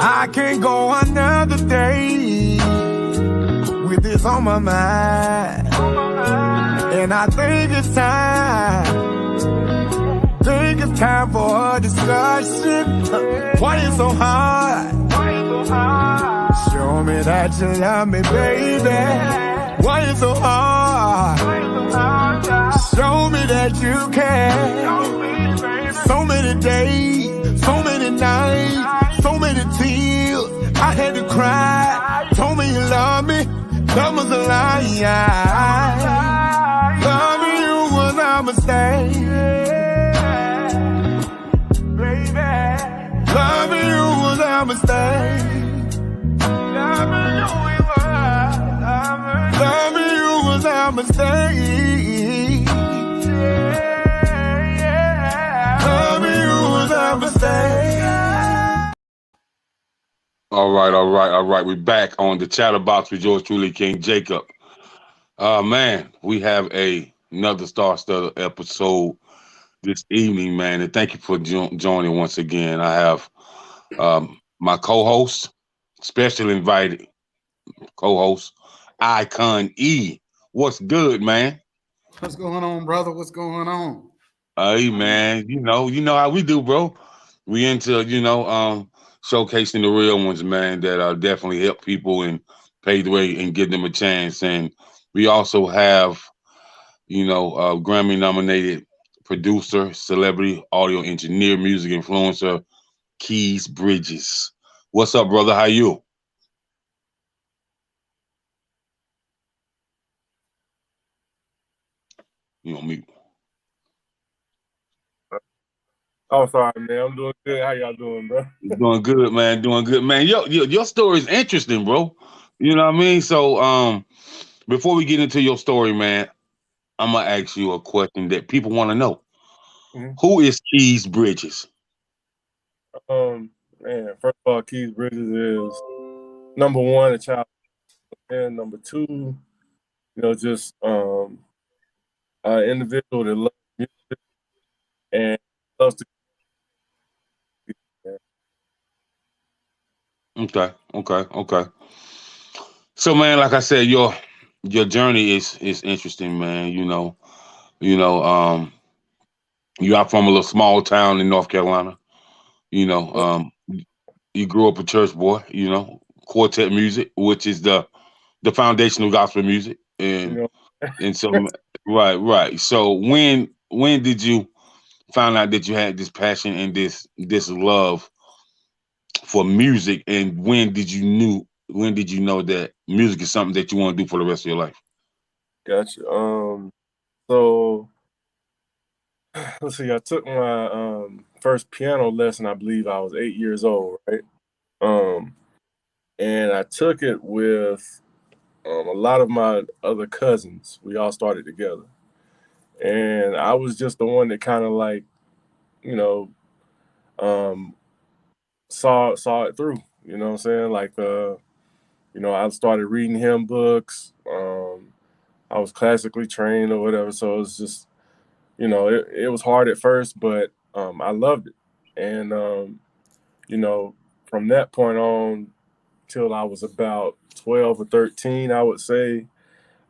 I can't go another day with this on my mind. And I think it's time for a discussion. Why you so hard? Show me that you love me, baby. Why you so hard? Show me that you care. So many days, so many nights, so many tears. I had to cry. Told me you love me. That was a lie. Loving you was a mistake. Baby, loving you was a mistake. Loving you was a mistake. Loving you was a mistake. All right. We're back on the Chatterbox with yours truly, King Jacob. Man, we have another Star Stutter episode this evening, man, and thank you for joining once again. I have my co-host, special invited co-host, Icon E. What's good, man? What's going on, brother? What's going on? Hey, man, you know how we do, bro. We into, showcasing the real ones, man, that definitely help people and pave the way and give them a chance. And we also have, Grammy-nominated producer, celebrity, audio engineer, music influencer, Keyz Bridgez. What's up, brother? How you? You on mute. Oh, sorry, man. I'm doing good. How y'all doing, bro? Doing good, man. Doing good, man. Your story is interesting, bro. You know what I mean? So, before we get into your story, man, I'm gonna ask you a question that people want to know. Mm-hmm. Who is Keyz Bridgez? Man, first of all, Keyz Bridgez is number one, a child, and number two, just an individual that loves music and loves to. Okay. So, man, like I said, your journey is interesting, man. You are from a little small town in North Carolina. You grew up a church boy. Quartet music, which is the foundational gospel music, and so right. So when did you find out that you had this passion and this love for music, and when did you know that music is something that you want to do for the rest of your life? Gotcha. So let's see. I took my first piano lesson. I believe I was 8 years old, right? And I took it with a lot of my other cousins. We all started together, and I was just the one that kind of like, saw it through. You know what I'm saying? Like, I started reading hymn books. I was classically trained or whatever, so it was just, it was hard at first, but I loved it. And, from that point on till I was about 12 or 13, I would say,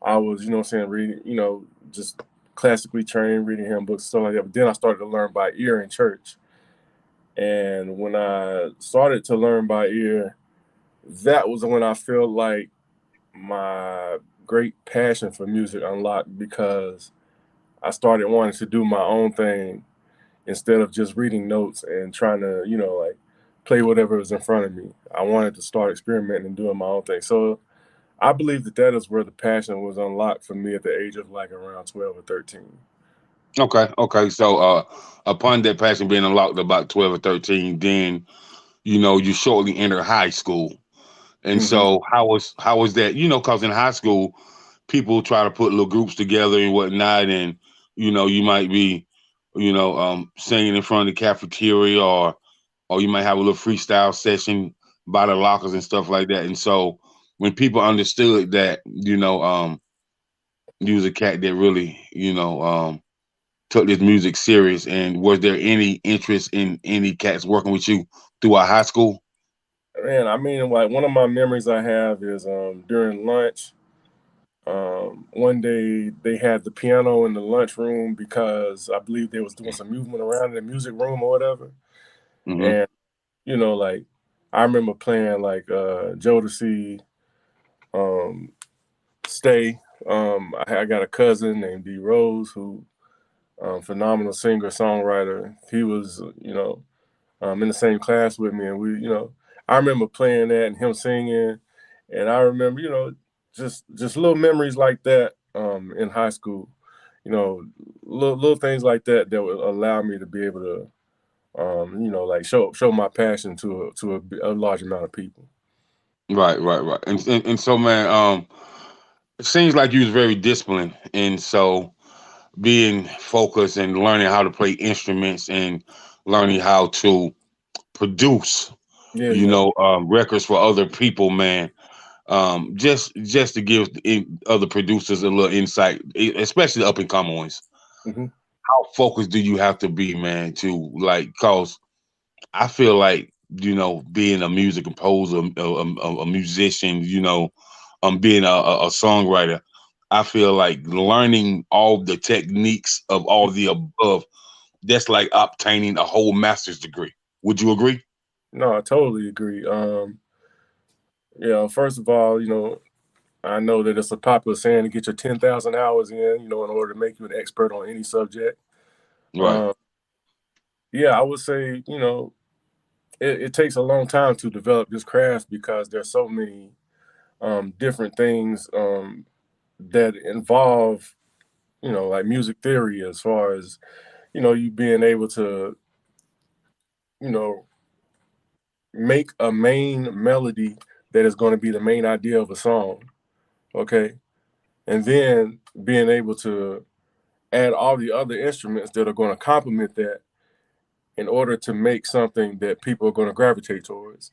I was, reading, just classically trained, reading hymn books, stuff like that. But then I started to learn by ear in church. And when I started to learn by ear, that was when I felt like my great passion for music unlocked, because I started wanting to do my own thing instead of just reading notes and trying to, play whatever was in front of me. I wanted to start experimenting and doing my own thing. So I believe that is where the passion was unlocked for me at the age of like around 12 or 13. Okay. So upon that passion being unlocked about 12 or 13, then, you shortly enter high school. And so how was that? Because in high school, people try to put little groups together and whatnot, and you might be, singing in front of the cafeteria, or you might have a little freestyle session by the lockers and stuff like that. And so when people understood that, you was a cat that really, took this music serious, and was there any interest in any cats working with you throughout high school? Man, I mean, like one of my memories I have is during lunch. One day they had the piano in the lunchroom because I believe they was doing some movement around in the music room or whatever. Hmm. And like I remember playing like Jodeci, um, Stay. I got a cousin named D Rose who phenomenal singer songwriter. He was in the same class with me, and I remember playing that and him singing, and I remember just little memories like that in high school. Little things like that that would allow me to be able to like show my passion to a large amount of people. Right, right, right. And so, man, it seems like you was very disciplined, and so being focused and learning how to play instruments and learning how to produce, Yeah, yeah. records for other people, man. Just to give other producers a little insight, especially the up and coming ones. Hmm. How focused do you have to be, man, to like? Cause I feel like being a music composer, a musician, being a songwriter. I feel like learning all the techniques of all the above. That's like obtaining a whole master's degree. Would you agree? No, I totally agree. First of all, I know that it's a popular saying to get your 10,000 hours in order to make you an expert on any subject. Right, Um, yeah, I would say, it takes a long time to develop this craft because there's so many different things that involve, like music theory as far as, you being able to, you know, make a main melody that is going to be the main idea of a song. Okay. And then being able to add all the other instruments that are going to complement that in order to make something that people are going to gravitate towards.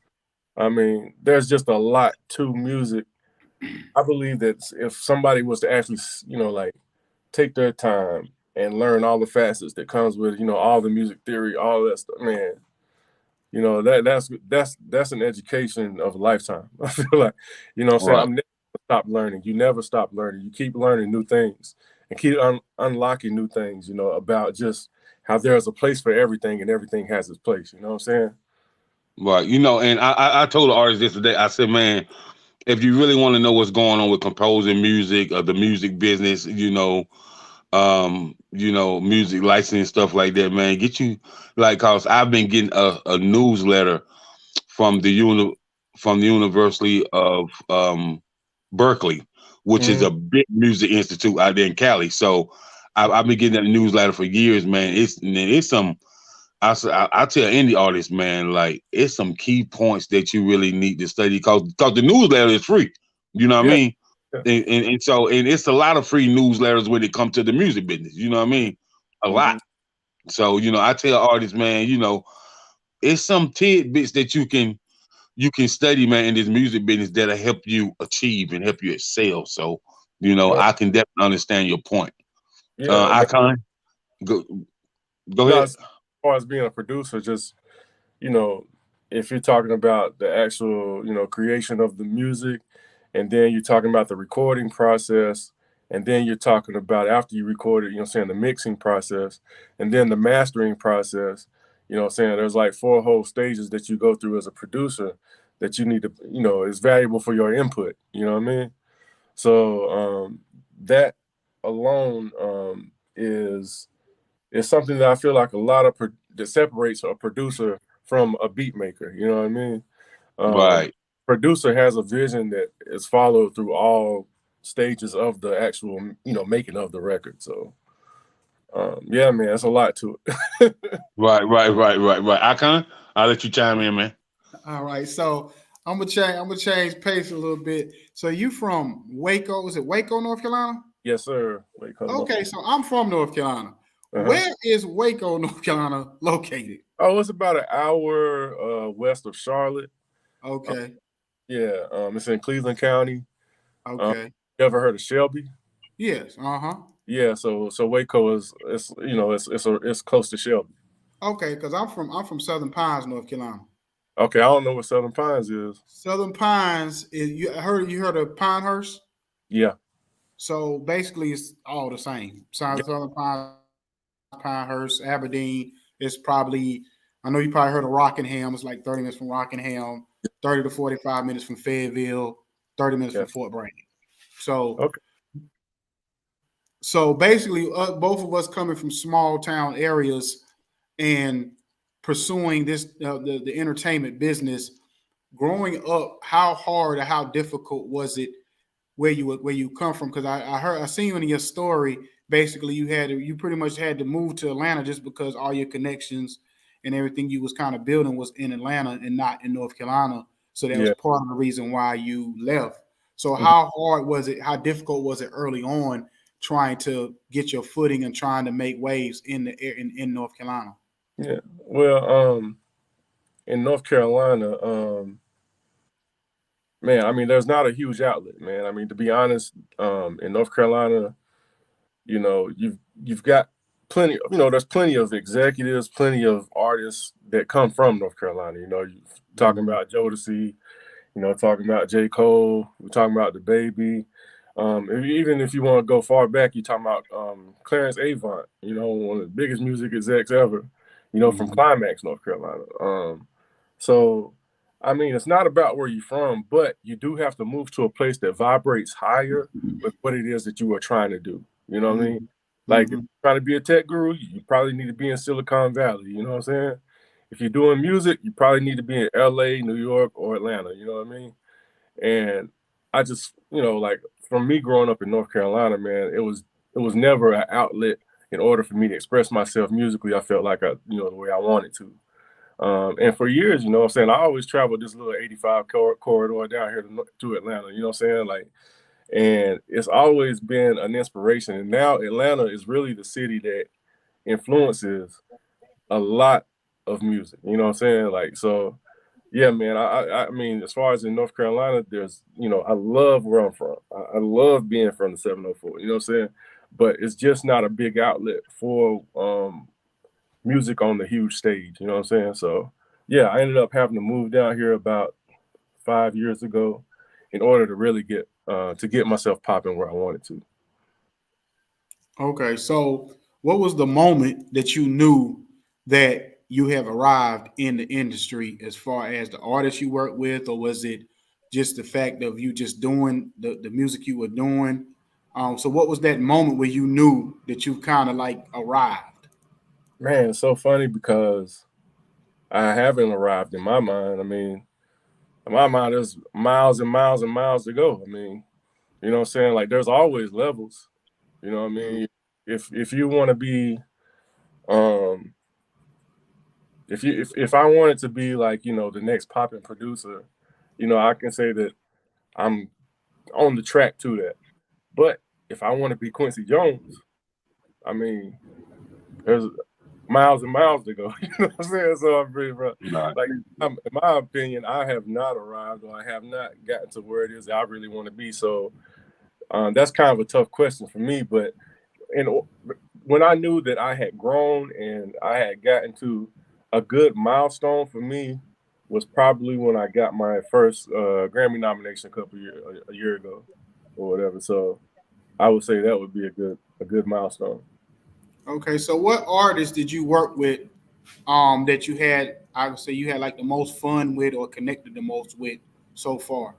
I mean, there's just a lot to music. I believe that if somebody was to actually, like take their time and learn all the facets that comes with, all the music theory, all that stuff, man, that's an education of a lifetime. I feel like, what I'm saying, right, I'm never gonna stop learning. You never stop learning. You keep learning new things and keep unlocking new things, about just how there's a place for everything and everything has its place. You know what I'm saying? right. And I told the artist this today. I said, man, if you really want to know what's going on with composing music or the music business, music licensing stuff like that, man, get you like, cause I've been getting a newsletter from from the University of Berkeley, which is Mhm. a big music institute out there in Cali. So I've been getting that newsletter for years, man. It's some. I tell any artist, man, like it's some key points that you really need to study because the newsletter is free. You know what I Yeah. mean? Yeah. And it's a lot of free newsletters when it comes to the music business. You know what I mean? A lot. Mhm. So I tell artists, man, it's some tidbits that you can study, man, in this music business that'll help you achieve and help you excel. So No, I can definitely understand your point. yeah. Icon, go No, ahead. as far as being a producer, just you know, if you're talking about the actual, creation of the music, and then you're talking about the recording process, and then you're talking about after you record it, saying the mixing process, and then the mastering process, saying there's like four whole stages that you go through as a producer that you need to, is valuable for your input. You know what I mean? So that alone is something that I feel like a lot of that separates a producer from a beat maker. You know what I mean? Um, Right. Producer has a vision that is followed through all stages of the actual, making of the record. So, yeah, man, it's a lot to it. Right, right, right, right, right. Icon, I'll let you chime in, man. All right, so I'm gonna change pace a little bit. So you from Waco? Is it Waco, North Carolina? Yes, sir. Wait, come on. Okay, so I'm from North Carolina. Uh-huh. Where is Waco, North Carolina located? Oh, it's about an hour west of Charlotte. Uh, Okay, yeah, it's in Cleveland County. Um, okay, you ever heard of Shelby? yes, Yeah, so Waco is it's close to Shelby. okay, because I'm from Southern Pines, North Carolina. Okay, I don't know what Southern Pines is. Southern Pines is you heard of Pinehurst? Yeah. So basically, it's all the same. Yeah. Southern Pines, Pinehurst, Aberdeen. It's probably I know you probably heard of Rockingham. It's like 30 minutes from Rockingham, 30 to 45 minutes from Fayetteville, 30 minutes Yeah. from Fort Bragg. So Okay. so basically, both of us coming from small town areas and pursuing this the entertainment business. Growing up, how hard or how difficult was it where you come from? Because I seen in your story basically you pretty much had to move to Atlanta just because all your connections and everything you was kind of building was in Atlanta and not in North Carolina. So that was Yeah. part of the reason why you left. So Mhm. how hard was it? How difficult was it early on trying to get your footing and trying to make waves in North Carolina? Yeah. Well, in North Carolina, man, I mean, there's not a huge outlet, man. I mean, to be honest, in North Carolina, you've got plenty, there's plenty of executives, plenty of artists that come from North Carolina. You talking Mhm. about Jodeci, talking about J. Cole, we're talking about the Baby. Even if you want to go far back, you're talking about Clarence Avant, one of the biggest music execs ever, from Mhm. Climax, North Carolina. So, I mean, it's not about where you're from, but you do have to move to a place that vibrates higher with what it is that you are trying to do. You know what I mean? Mhm. Like, if you're Mhm. trying to be a tech guru, you probably need to be in Silicon Valley. You know what I'm saying? If you're doing music, you probably need to be in LA, New York, or Atlanta. You know what I mean? And I just, like from me growing up in North Carolina, man, it was never an outlet in order for me to express myself musically. I felt like the way I wanted to. And for years, what I'm saying, I always traveled this little 85 corridor down here to Atlanta, you know what I'm saying? Like, and it's always been an inspiration. And now Atlanta is really the city that influences a lot of music, you know what I'm saying? Like, so yeah, man. I mean, as far as in North Carolina, there's, I love where I'm from. I love being from the 704. You know what I'm saying? But it's just not a big outlet for music on the huge stage. You know what I'm saying? So yeah, I ended up having to move down here about 5 years ago in order to really get myself popping where I wanted to. Okay, so what was the moment that you knew that you have arrived in the industry as far as the artists you work with, or was it just the fact of you just doing the music you were doing? So what was that moment where you knew that you kind of like arrived? Man, it's so funny because I haven't arrived in my mind. I mean, in my mind, there's miles and miles and miles to go. I mean, you know what I'm saying? Like there's always levels. You know what I mean? If you want to be um if I wanted to be like, the next popping producer, I can say that I'm on the track to that. But if I want to be Quincy Jones, I mean, there's miles and miles to go. You know what I'm saying? So I'm pretty bro. Right. Like in my opinion, I have not arrived or I have not gotten to where it is that I really want to be. So that's kind of a tough question for me. But and when I knew that I had grown and I had gotten to a good milestone for me was probably when I got my first Grammy nomination a year ago or whatever. So I would say that would be a good milestone. Okay, so what artists did you work with that you had I would say you had like the most fun with or connected the most with so far?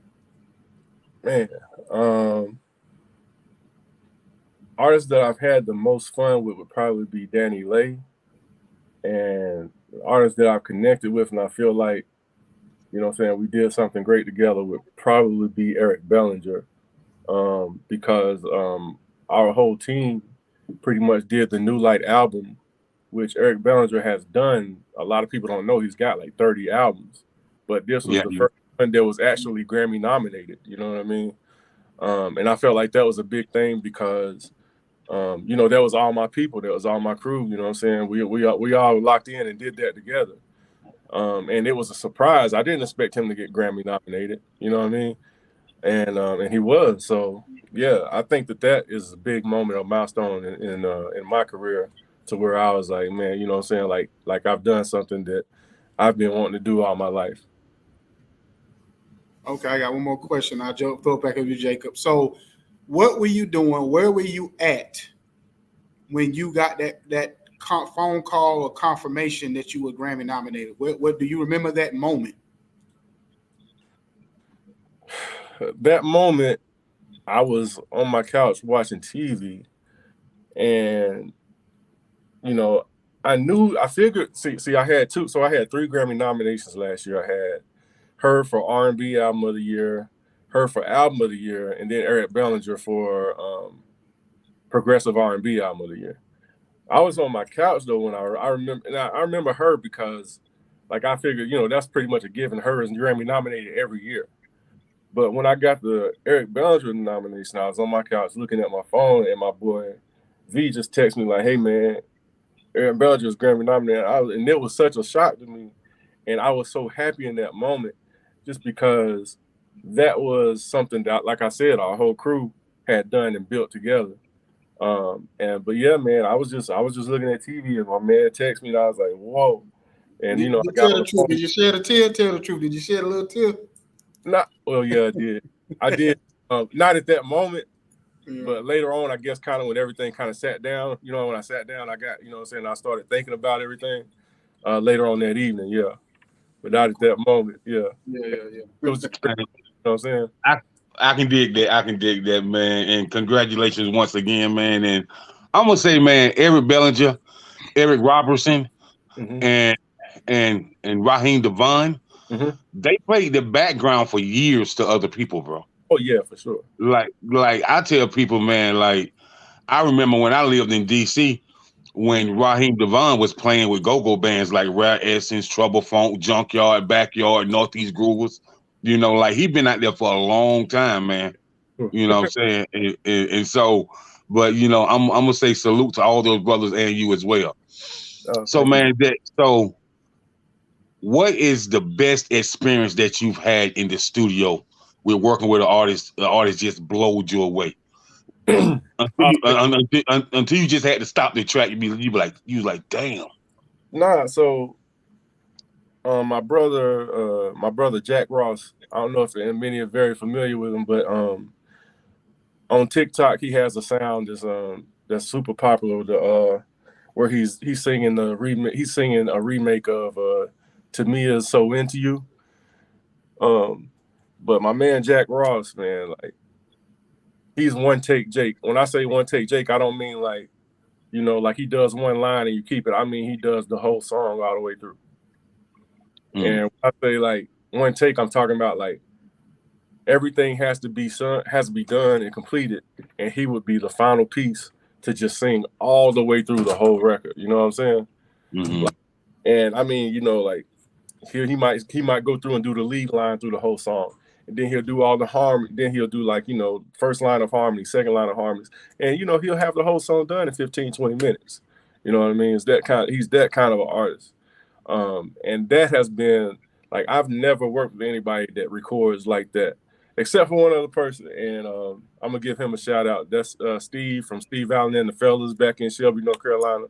Man, um, artists that I've had the most fun with would probably be Danny Lay, and artists that I've connected with, and I feel like what I'm saying, we did something great together would probably be Eric Bellinger, because our whole team pretty much did the New Light album, which Eric Bellinger has done. A lot of people don't know he's got like 30 albums, but this was Yeah. the first one that was actually Grammy nominated. You know what I mean? And I felt like that was a big thing because that was all my people, that was all my crew. You know what I'm saying? We all locked in and did that together. And it was a surprise. I didn't expect him to get Grammy nominated. You know what I mean? And he was. So yeah, I think that is a big moment, a milestone in my career, to where I was like, man, you know what I'm saying? Like I've done something that I've been wanting to do all my life. Okay, I got one more question. I'll throw it back over to Jacob. So, what were you doing? Where were you at when you got that phone call or confirmation that you were Grammy nominated? What do you remember that moment? That moment, I was on my couch watching TV, and you know, I figured. See, I had two. So I had 3 Grammy nominations last year. I had her for R&B Album of the Year, her for Album of the Year, and then Eric Bellinger for Progressive R&B Album of the Year. I was on my couch though when I remember, and I remember her because, like, I figured, that's pretty much a given. Her is Grammy nominated every year. But when I got the Eric Bellinger nomination, I was on my couch looking at my phone, and my boy V just texted me like, "Hey man, Eric Bellinger is Grammy nominated," and it was such a shock to me, and I was so happy in that moment, just because that was something that, like I said, our whole crew had done and built together. But yeah, man, I was just looking at TV, and my man texted me, and I was like, "Whoa!" And I got tell the truth. Did you shed a tear? Tell the truth. Did you shed a little tear? Well, yeah, I did. I did. Not at that moment, but later on, I guess, kind of when everything kind of sat down. When I sat down, I got, I started thinking about everything. Later on that evening, yeah, but not at that moment, yeah. It was just, you know what I'm saying? I can dig that. I can dig that, man. And congratulations once again, man. And I'm gonna say, man, Eric Bellinger, Eric Robertson, and Raheem Devon, they played the background for years to other people, bro. Oh yeah, for sure. Like I tell people, man, like I remember when I lived in DC when Raheem Devon was playing with go-go bands like Rare Essence, Trouble Funk, Junkyard, Backyard, Northeast Groovers. Like he been out there for a long time, man. You know what I'm saying? And so, but I'm gonna say salute to all those brothers and you as well. So man, what is the best experience that you've had in the studio with working with an artist? The artist just blowed you away. Until you just had to stop the track, you was like, damn. Nah, so my brother Jack Ross, I don't know if many are very familiar with him, but on TikTok he has a sound that's super popular, where he's singing a remake of Tamia's So Into You. But my man Jack Ross, man, like, he's one take Jake. When I say one take Jake, I don't mean like, like he does one line and you keep it. I mean he does the whole song all the way through. And when I say like one take, I'm talking about like everything has to be done and completed, and he would be the final piece to just sing all the way through the whole record. You know what I'm saying? Like, and I mean, like here he might go through and do the lead line through the whole song, and then he'll do all the harmony. Then he'll do like first line of harmony, second line of harmonies, and he'll have the whole song done in 15, 20 minutes. You know what I mean? He's that kind of an artist. And that has been like, I've never worked with anybody that records like that, except for one other person. And I'm gonna give him a shout out. That's Steve from Steve Allen and the Fellas back in Shelby, North Carolina.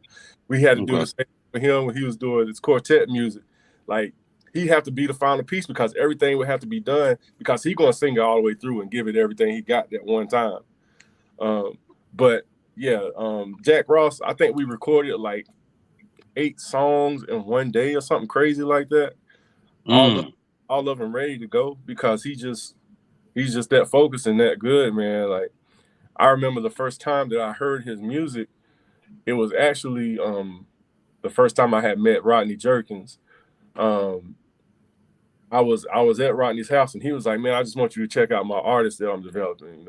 We had to do the same for him when he was doing his quartet music. Like, he have to be the final piece because everything would have to be done because he's gonna sing it all the way through and give it everything he got that one time. But yeah, Jack Ross, I think we recorded like 8 songs in one day or something crazy like that. All of them ready to go because he's just that focused and that good, man. Like, I remember the first time that I heard his music, it was actually the first time I had met Rodney Jerkins. I was at Rodney's house and he was like, "Man, I just want you to check out my artist that I'm developing,"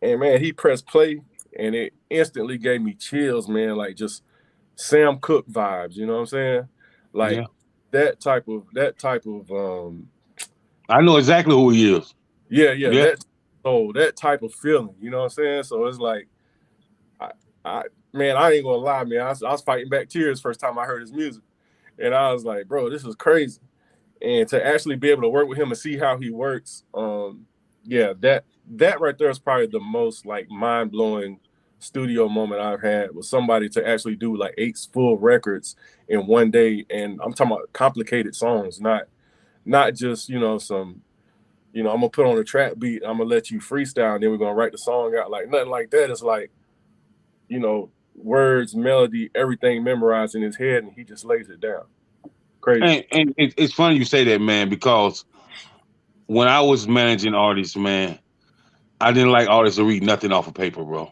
And man, he pressed play and it instantly gave me chills, man. Like, just Sam Cooke vibes, you know what I'm saying? Like, that type of I know exactly who he is. Yeah. That type of feeling, you know what I'm saying? So it's like, I ain't gonna lie, man. I was fighting back tears first time I heard his music, and I was like, bro, this is crazy. And to actually be able to work with him and see how he works, that right there is probably the most like mind blowing studio moment I've had with somebody to actually do like 8 full records in one day. And I'm talking about complicated songs, not just, you know, some, you know, I'm gonna put on a trap beat, I'm gonna let you freestyle, and then we're gonna write the song out. Like nothing like that. It's like, you know, words, melody, everything memorized in his head, and he just lays it down. Crazy. And it's funny you say that, man, because when I was managing artists, man, I didn't like artists to read nothing off of paper, bro.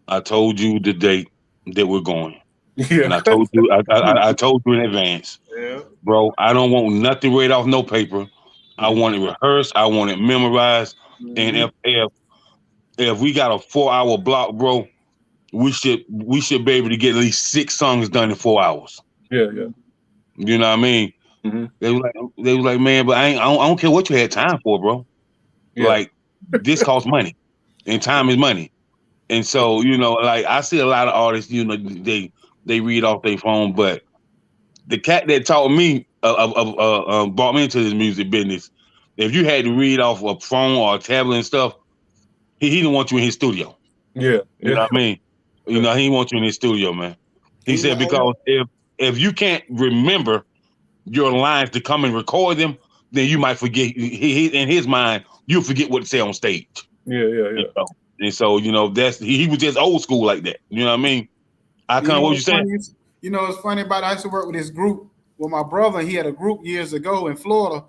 I told you the date that we're going, and Yeah. I told you, I told you in advance, Yeah. bro. I don't want nothing read off no paper. I want it rehearsed. I want it memorized. And if we got a 4-hour block, bro, we should be able to get at least 6 songs done in 4 hours. Yeah. You know what I mean? They was like, man, but I don't care what you had time for, bro. Yeah. Like, this costs money, and time is money. And so, you know, like I see a lot of artists, you know, they read off their phone, but the cat that taught me brought me into this music business. If you had to read off a phone or a tablet and stuff, he didn't want you in his studio. Yeah. You know what I mean? You know, he didn't want you in his studio, man. He said, because if you can't remember your lines to come and record them, then you might forget. He in his mind, you'll forget what to say on stage. Yeah. And so, you know, he was just old school like that. You know what I mean? What was you saying? You know, it's funny about it. I used to work with this group with my brother. He had a group years ago in Florida,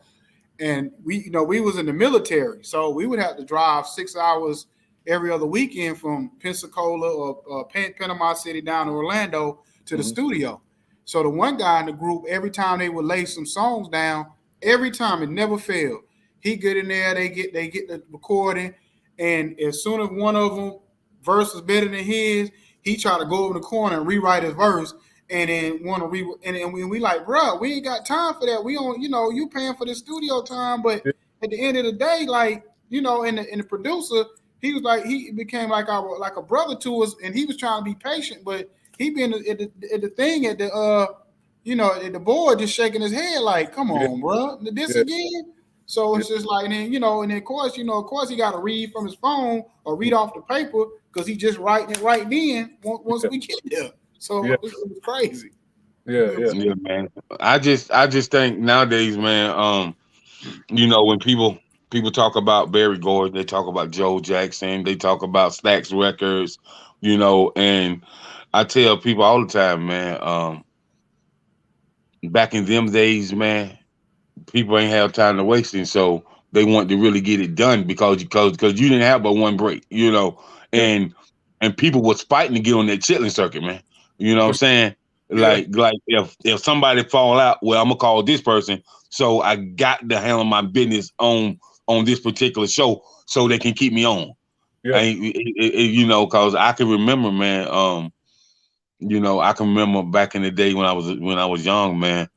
and we was in the military, so we would have to drive 6 hours every other weekend from Pensacola or Panama City down to Orlando to the studio. So the one guy in the group, every time they would lay some songs down, every time it never failed. He get in there, they get the recording. And as soon as one of them verse is better than his, he try to go over the corner and rewrite his verse, and then want to and we like, bro, we ain't got time for that. We don't, you know, you paying for the studio time, but at the end of the day, like, you know, and the producer, he was like, he became like a brother to us, and he was trying to be patient, but he been at the thing at the you know, at the board just shaking his head like, come on, bro, this again. So it's just like, and then, you know, and then of course he got to read from his phone or read off the paper because he just writing it right then once we get there. So it was crazy. Yeah, man. I just think nowadays, man, you know, when people talk about Barry Gordy, they talk about Joe Jackson, they talk about Stax Records, you know, and I tell people all the time, man, back in them days, man, people ain't have time to waste, and so they want to really get it done because you didn't have but one break, you know, and people was fighting to get on that chitlin circuit, man. You know what I'm saying? Like if somebody fall out, well, I'm gonna call this person, so I got to handle my business on this particular show so they can keep me on. You know, because I can remember, man. You know, I can remember back in the day when I was young, man.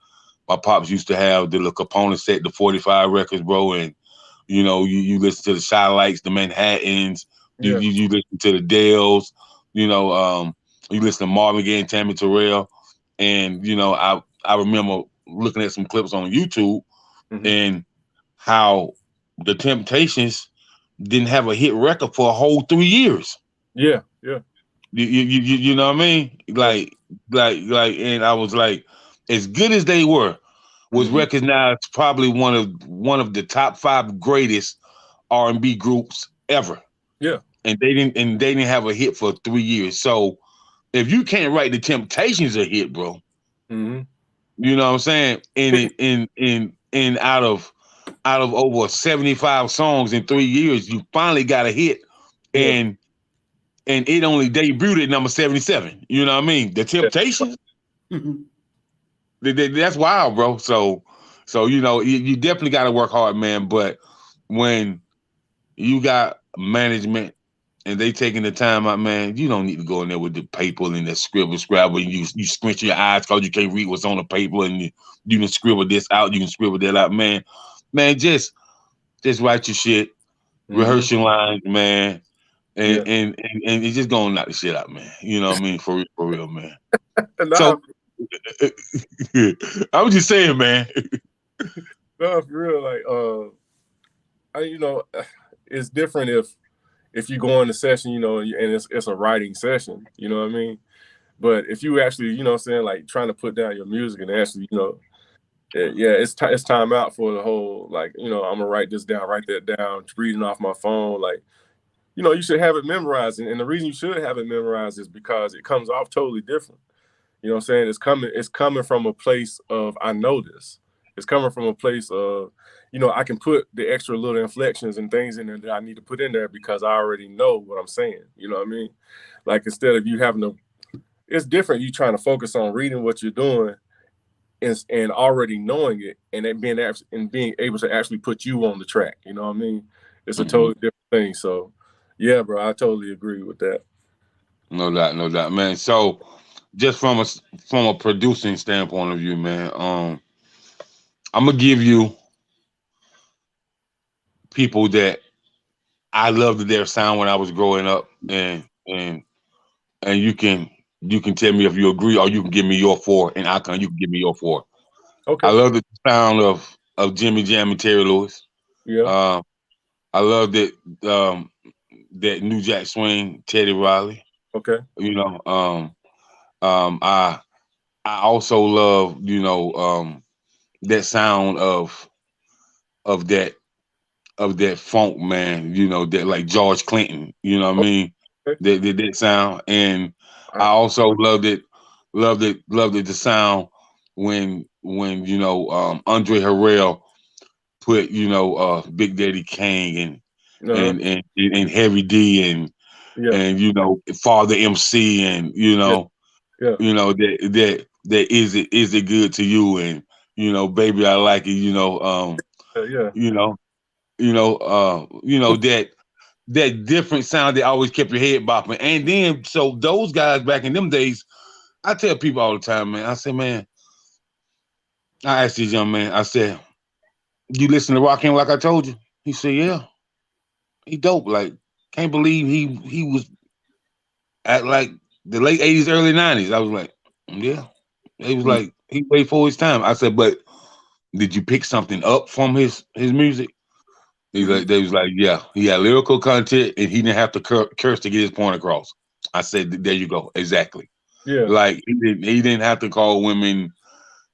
My pops used to have the little component set, the 45 records, bro, and you know, you listen to the Shy-Lights, the Manhattans, you listen to the Dells, you know, you listen to Marvin Gaye and Tammy Terrell, and you know, I remember looking at some clips on YouTube and how the Temptations didn't have a hit record for a whole 3 years. Yeah. You know what I mean? Like, and I was like, as good as they were, was recognized probably one of the top 5 greatest R&B groups ever. Yeah. And they didn't have a hit for 3 years. So if you can't write the Temptations a hit, bro, you know what I'm saying? And out of over 75 songs in 3 years, you finally got a hit, and it only debuted at number 77. You know what I mean? The Temptations. That's wild, bro. So you know, you definitely got to work hard, man. But when you got management and they taking the time out, man, you don't need to go in there with the paper and the scribble, and you squint your eyes because you can't read what's on the paper, and you can scribble this out, you can scribble that out, man. Man, just write your shit, rehearse your lines, man, and it's just gonna knock the shit out, man. You know what I mean? For real, man. So I was just saying, man. No, for real, like you know, it's different if you go in the session, you know, and it's a writing session, you know what I mean? But if you actually, you know what I'm saying, like trying to put down your music and actually, you know, yeah, it's time out for the whole, like, you know, I'm gonna write that down, reading off my phone. Like, you know, you should have it memorized. And the reason you should have it memorized is because it comes off totally different. You know what I'm saying? It's coming from a place of, I know this. It's coming from a place of, you know, I can put the extra little inflections and things in there that I need to put in there because I already know what I'm saying. You know what I mean? Like, instead of you having to, it's different. You trying to focus on reading what you're doing and already knowing it, and then being able to actually put you on the track. You know what I mean? It's a totally different thing. So, yeah, bro, I totally agree with that. No doubt, man. So, just from a producing standpoint of view, man, I'm gonna give you people that I loved their sound when I was growing up, and you can tell me if you agree, or you can give me your four, and you can give me your four. Okay. I love the sound of Jimmy Jam and Terry Lewis. Yeah. I love that New Jack Swing, Teddy Riley. Okay. You know, I also love, you know, that sound of that funk, man. You know, that like George Clinton. You know what I mean? Okay. That sound, and I also loved it the sound when you know Andre Harrell put, you know, Big Daddy Kane and Heavy D and you know Father MC and you know that is it good to you, and you know baby I like it, you know you know that different sound that always kept your head bopping. And then so those guys back in them days, I tell people all the time, man, I say, man, I asked this young man, I said, you listen to Rockin' Like I Told You? He said, yeah. He dope. Like, can't believe he was at like the late 80s, early 90s. I was like, yeah. He was like, he waited for his time. I said, but did you pick something up from his music? They was like, yeah, he had lyrical content and he didn't have to curse to get his point across. I said, there you go, exactly. Yeah. Like he didn't have to call women,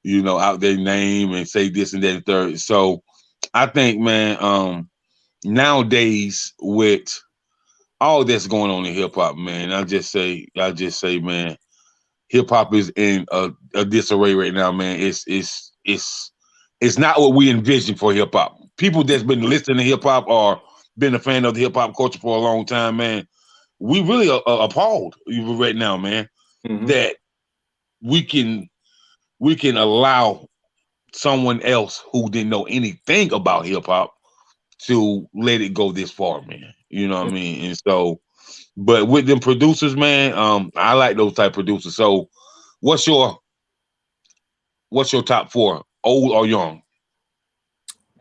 you know, out their name and say this and that and third. So I think, man, nowadays with all that's going on in hip hop, man, I just say, man, hip hop is in a disarray right now, man. It's not what we envisioned for hip hop. People that's been listening to hip hop or been a fan of the hip hop culture for a long time, man, we really are appalled right now, man, that we can allow someone else who didn't know anything about hip hop to let it go this far, man. You know what I mean? And so, but with them producers, man, I like those type of producers. So, what's your top four, old or young?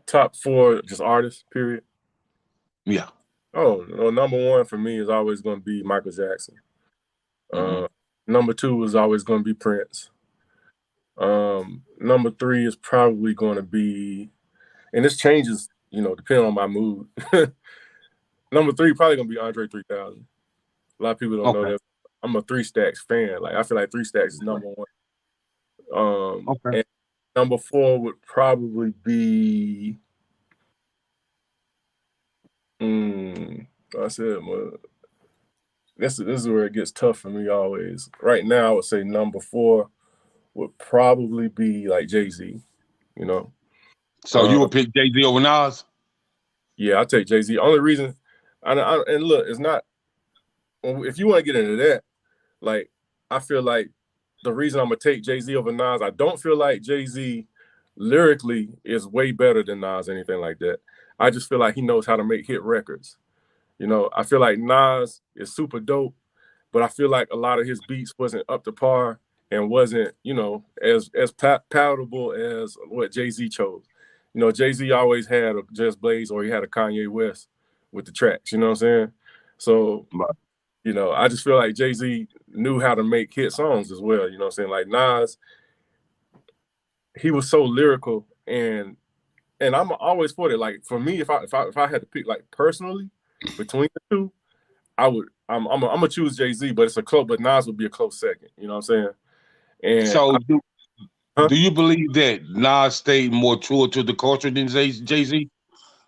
Top four, just artists, period. Yeah. Oh, well, number one for me is always going to be Michael Jackson. Number two is always going to be Prince. Number three is probably going to be, and this changes, you know, depending on my mood. Number three probably going to be Andre 3000. A lot of people don't know that. I'm a Three Stacks fan. Like, I feel like Three Stacks is number one. And number four would probably be, I said, well, this is where it gets tough for me always. Right now, I would say number four would probably be like Jay-Z, you know. So you would pick Jay-Z over Nas? Yeah, I'll take Jay-Z. Only reason, and look, it's not, if you want to get into that, like, I feel like the reason I'm going to take Jay-Z over Nas, I don't feel like Jay-Z lyrically is way better than Nas, anything like that. I just feel like he knows how to make hit records. You know, I feel like Nas is super dope, but I feel like a lot of his beats wasn't up to par and wasn't, you know, as palatable as what Jay-Z chose. You know, Jay-Z always had a Just Blaze or he had a Kanye West with the tracks, you know what I'm saying? So, you know, I just feel like Jay-Z knew how to make hit songs as well, you know what I'm saying? Like Nas, he was so lyrical, and I'm always for it. Like, for me, if I had to pick, like, personally between the two, I'm gonna choose Jay-Z, but it's a close. But Nas would be a close second. You know what I'm saying? And So do you believe that Nas stayed more true to the culture than Jay-Z?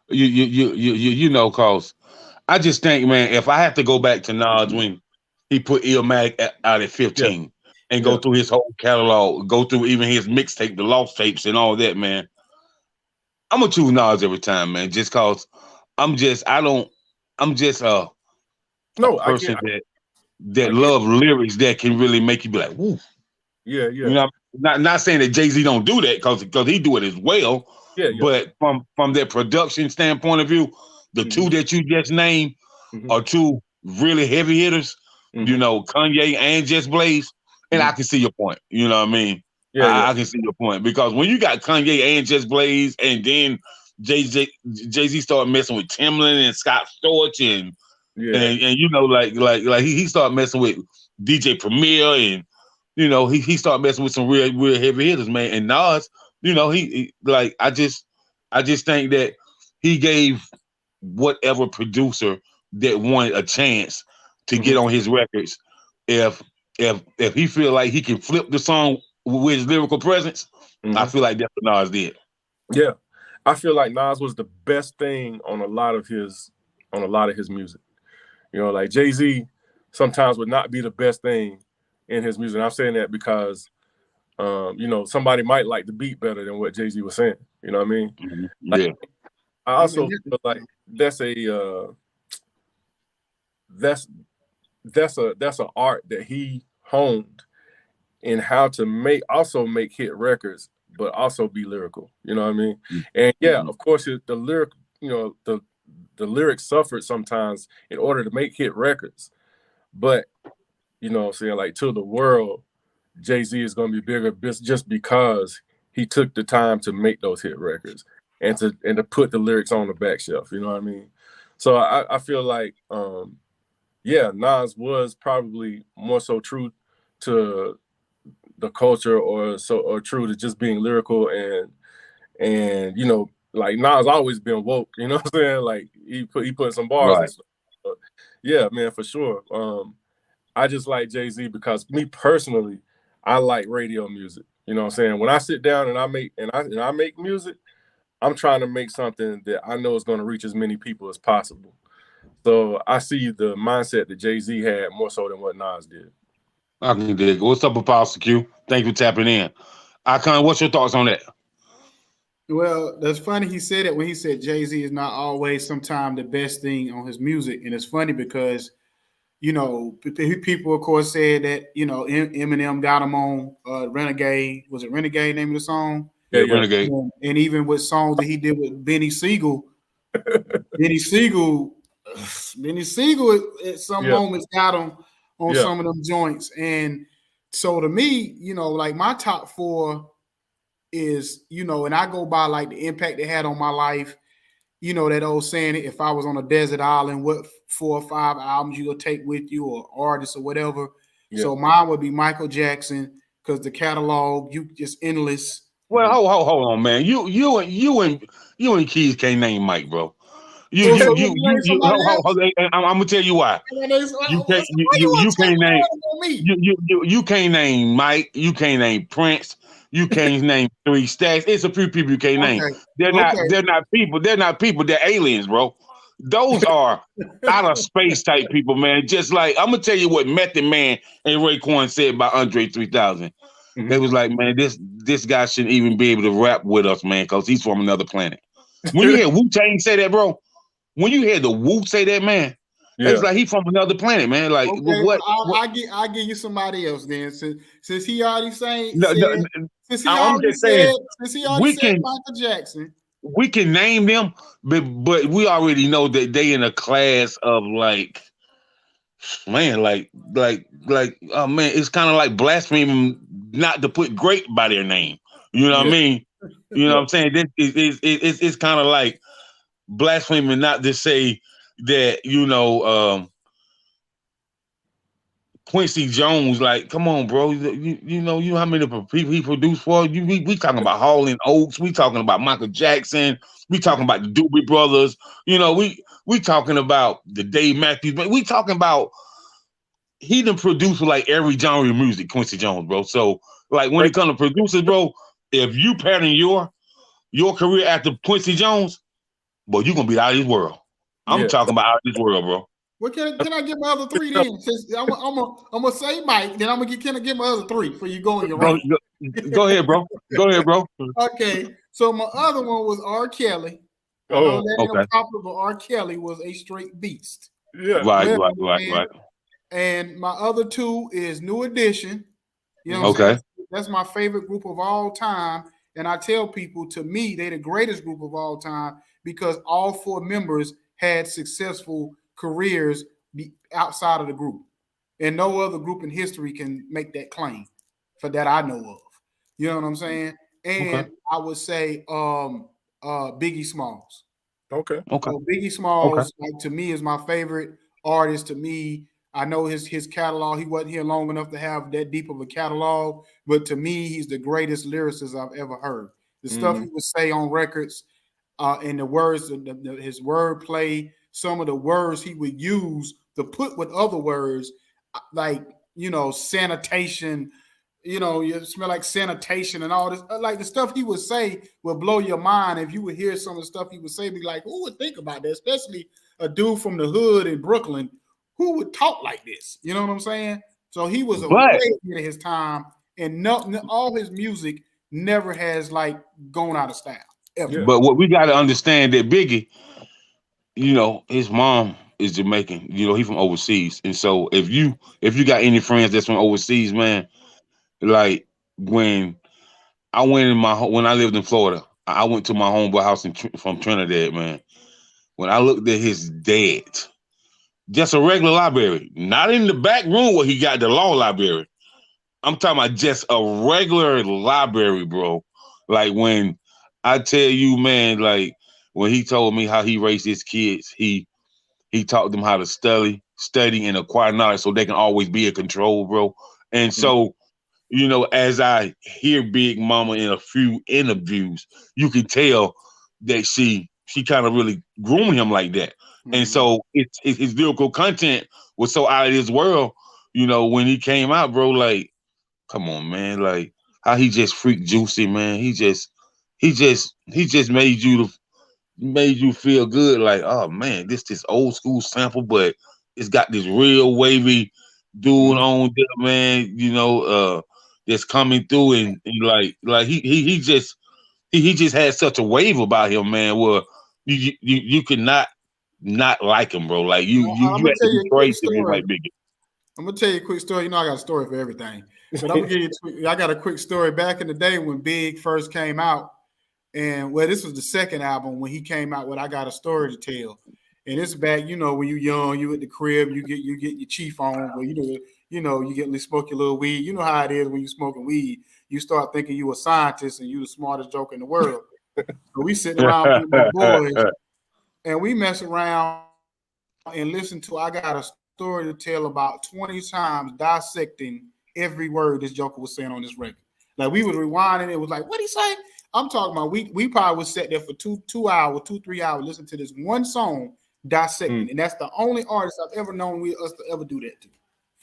You know, cause I just think, man, if I have to go back to Nas when he put Illmatic out at 15 and go through his whole catalog, go through even his mixtape, the lost tapes and all that, man, I'm gonna choose Nas every time, man, just cause I'm just a person that love lyrics that can really make you be like, woo. Yeah. You know, not saying that Jay-Z don't do that because he do it as well. Yeah. But from that production standpoint of view, the two that you just named are two really heavy hitters. You know, Kanye and Just Blaze, and I can see your point. You know what I mean? I can see your point because when you got Kanye and Just Blaze, and then Jay-Z started messing with Timbaland and Scott Storch and you know, like he started messing with DJ Premier, and you know he started messing with some real heavy hitters, man. And Nas, you know, he like I just think that he gave whatever producer that wanted a chance to get on his records, if he feel like he can flip the song with his lyrical presence, I feel like that's what Nas did. Yeah, I feel like Nas was the best thing on a lot of his music. You know, like Jay-Z sometimes would not be the best thing in his music. And I'm saying that because, you know, somebody might like the beat better than what Jay-Z was saying. You know what I mean? Like, I also feel like that's an art that he honed in how to make hit records, but also be lyrical. You know what I mean? And of course, the lyric, you know, the lyrics suffered sometimes in order to make hit records. But, you know what I'm saying, like, to the world, Jay-Z is going to be bigger just because he took the time to make those hit records and to put the lyrics on the back shelf. You know what I mean? So I feel like, Nas was probably more so true to the culture or true to just being lyrical and you know, like Nas always been woke, you know what I'm saying? Like he put some bars and stuff. But yeah, man, for sure. I just like Jay-Z because me personally, I like radio music. You know what I'm saying? When I sit down and I make music, I'm trying to make something that I know is going to reach as many people as possible. So I see the mindset that Jay-Z had more so than what Nas did. I can dig. What's up, Apostle Q? Thank you for tapping in. Icon, what's your thoughts on that? Well, that's funny he said it when he said Jay-Z is not always sometimes the best thing on his music. And it's funny because, you know, people, of course, said that, you know, Eminem got him on Renegade. Was it Renegade, name of the song? Yeah, Renegade. And even with songs that he did with Benny Siegel, Benny Siegel at some moments got him on some of them joints. And so to me, you know, like my top four is, you know, and I go by like the impact it had on my life. You know, that old saying, if I was on a desert island, what 4 or 5 albums you gonna take with you, or artists or whatever. Yeah. So mine would be Michael Jackson, because the catalog, you just endless. Well, hold on, man. You and Keyz can't name Mike, bro. I'm gonna tell you why. You can't name Mike. You can't name Prince. You can't name 3 Stacks. It's a few people you can't name. They're not people. They're not people. They're aliens, bro. Those are out of space type people, man. Just like I'm gonna tell you what Method Man and Raekwon said about Andre 3000. They was like, man, this guy shouldn't even be able to rap with us, man, because he's from another planet. When you hear Wu-Tang say that, bro, when you hear the Wu say that, man, it's like he's from another planet, man. Like, what? I'll give you somebody else then. Since he already saying, since he already said Michael Jackson. We can name them, but we already know that they in a class of like, man, like, oh man, it's kind of like blaspheming not to put great by their name. You know what I mean? You know what I'm saying? It's kind of like blaspheming not to say that, you know, Quincy Jones, like, come on, bro. You know how many people he produced for? We talking about Hall & Oates. We talking about Michael Jackson. We talking about the Doobie Brothers. You know, we We talking about the Dave Matthews, man. We talking about he done produced for like every genre of music, Quincy Jones, bro. So like when it comes to producers, bro, if you pattern your career after Quincy Jones, boy, you gonna be out of this world. I'm talking about out of this world, bro. Well, can I get my other three then? Since I'm gonna say Mike, then I'm gonna can I get my other three for you going your right? Go ahead, bro. Go ahead, bro. Okay, so my other one was R. Kelly. Oh, okay. Popular, but R. Kelly was a straight beast. Yeah, right. And my other two is New Edition. You know what I'm saying? That's my favorite group of all time. And I tell people, to me, they're the greatest group of all time because all four members had successful careers outside of the group. And no other group in history can make that claim for that I know of. You know what I'm saying? And I would say Biggie Smalls. Okay. So Biggie Smalls, like, to me, is my favorite artist. To me, I know his catalog. He wasn't here long enough to have that deep of a catalog, but to me, he's the greatest lyricist I've ever heard. The stuff he would say on records, and the words, his wordplay, some of the words he would use to put with other words, like, sanitation, you smell like sanitation and all this. Like, the stuff he would say would blow your mind. If you would hear some of the stuff he would say, be like, who would think about that? Especially a dude from the hood in Brooklyn, who would talk like this? You know what I'm saying? So he was way ahead of his time, and all his music never has like gone out of style. Ever. But what we got to understand that Biggie, his mom is Jamaican. He's from overseas, and so if you got any friends that's from overseas, man, like when I lived in Florida, I went to my homeboy house from Trinidad, man. When I looked at his dad, just a regular library, not in the back room where he got the law library. I'm talking about just a regular library, bro. Like, when I tell you, man, like when he told me how he raised his kids, he taught them how to study and acquire knowledge so they can always be in control, bro. And so, as I hear Big Mama in a few interviews, you can tell that she kind of really groomed him like that. And so his lyrical content was so out of this world, when he came out, bro, like, come on, man, like how he just freaked Juicy, man. He just made you feel good, like, oh man, this old school sample, but it's got this real wavy dude on there, man, that's coming through, and like he just had such a wave about him, man, where you could not like him, bro. Like you had to be crazy to be like Biggie. I'm gonna tell you a quick story. I got a story for everything, but I'm gonna give you. I got a quick story. Back in the day when Big first came out, and this was the second album when he came out with "I Got a Story to Tell," and it's back. When you young, you at the crib, you get your chief on, where you smoke your little weed. You know how it is when you smoking weed. You start thinking you a scientist and you the smartest joke in the world. So we sitting around with my boys, and we mess around and listen to "I Got a Story to Tell" about 20 times, dissecting every word this joker was saying on this record. Like, we would rewind and it was like, what'd he say? I'm talking about we probably would sit there for 3 hours, listen to this one song, dissecting. And that's the only artist I've ever known us to ever do that to.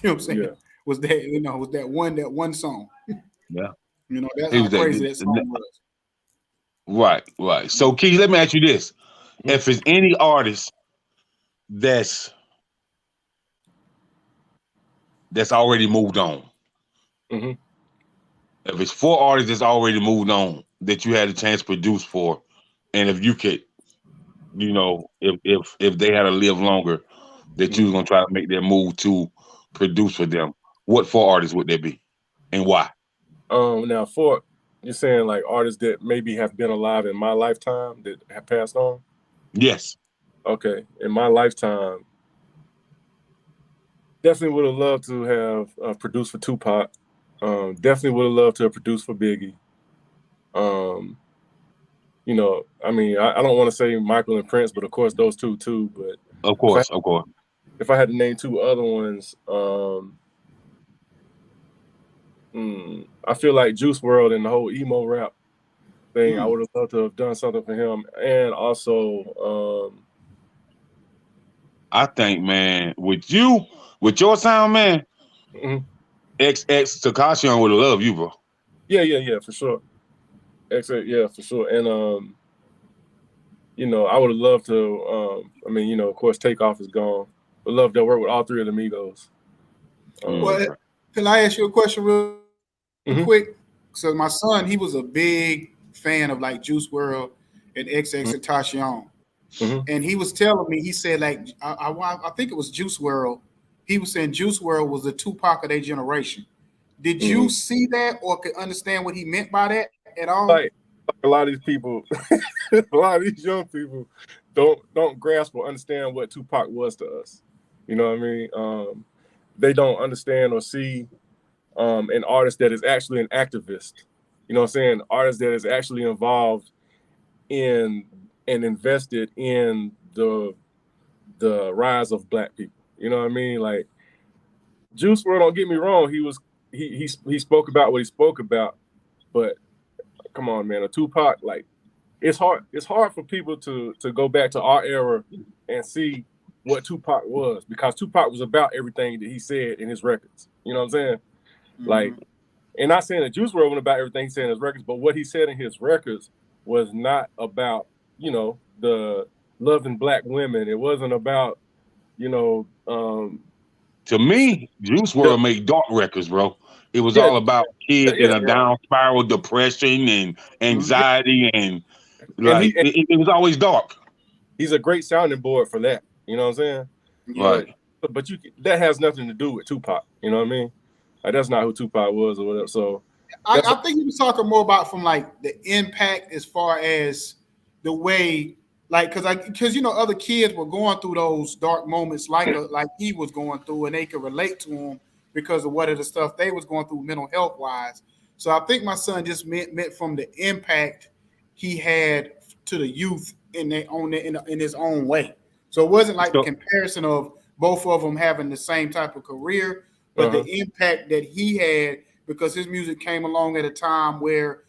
You know what I'm saying? Yeah. Was that one song. Yeah. That's how crazy that song was. Right. So, Keyz, let me ask you this. If there's any artist that's already moved on, if it's 4 artists that's already moved on that you had a chance to produce for, and if you could, if they had to live longer, that you was gonna try to make their move to produce for them, what 4 artists would they be, and why? Now, 4, you're saying like artists that maybe have been alive in my lifetime that have passed on? Yes. Okay, in my lifetime, definitely would have loved to have produced for Tupac. Definitely would have loved to have produced for Biggie. I mean, I don't want to say Michael and Prince, but of course those two too. But of course. If I had to name 2 other ones, I feel like Juice WRLD and the whole emo rap thing, I would have loved to have done something for him, and also I think, man, with your sound, man, Mhm. XX Takashi would love you, bro. Yeah, for sure. Yeah, for sure. And I would have loved to. I mean, of course, Takeoff is gone. Would love to work with all three of the Migos. Well, can I ask you a question real Mhm. quick? So my son, he was a big fan of like Juice World and XX Mhm. Tentacion. Mhm. And he was telling me, he said, like, I think it was Juice World. He was saying Juice World was the Tupac of their generation. Did you Mhm. see that or could understand what he meant by that at all? Like a lot of these people, a lot of these young people don't grasp or understand what Tupac was to us. You know what I mean? They don't understand or see an artist that is actually an activist. You know what I'm saying? Artist that is actually involved in and invested in the rise of Black people. You know what I mean? Like Juice WRLD, don't get me wrong, he spoke about what he spoke about, but come on, man, a Tupac, like it's hard for people to go back to our era and see what Tupac was, because Tupac was about everything that he said in his records. You know what I'm saying? Mm-hmm. Like, and not saying that Juice WRLD wasn't about everything he said in his records, but what he said in his records was not about, the loving Black women. It wasn't about, To me, Juice WRLD made dark records, bro. It was yeah, all about kids in yeah, a down spiral, depression and anxiety, and and like it was always dark. he's a great sounding board for that. You know what I'm saying? Yeah. Right. But that has nothing to do with Tupac. You know what I mean? Like, that's not who Tupac was or whatever. So I think he was talking more about from like the impact as far as the way, like, because other kids were going through those dark moments like he was going through, and they could relate to him because of what of the stuff they was going through mental health wise. So I think my son just meant from the impact he had to the youth in his own way. So it wasn't like the comparison of both of them having the same type of career, but the impact that he had, because his music came along at a time where